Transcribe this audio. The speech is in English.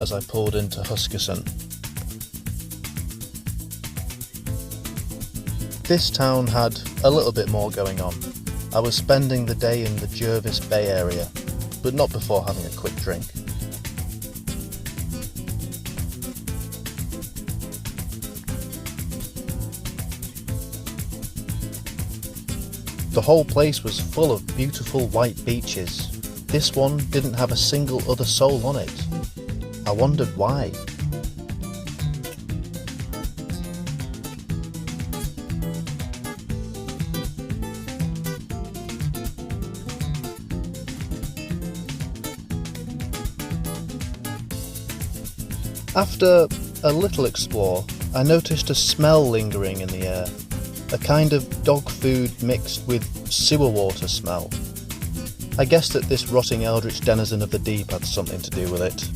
as I pulled into Huskisson. This town had a little bit more going on. I was spending the day in the Jervis Bay area, but not before having a quick drink. The whole place was full of beautiful white beaches. This one didn't have a single other soul on it. I wondered why. After a little explore, I noticed a smell lingering in the air, a kind of dog food mixed with sewer water smell. I guessed that this rotting eldritch denizen of the deep had something to do with it.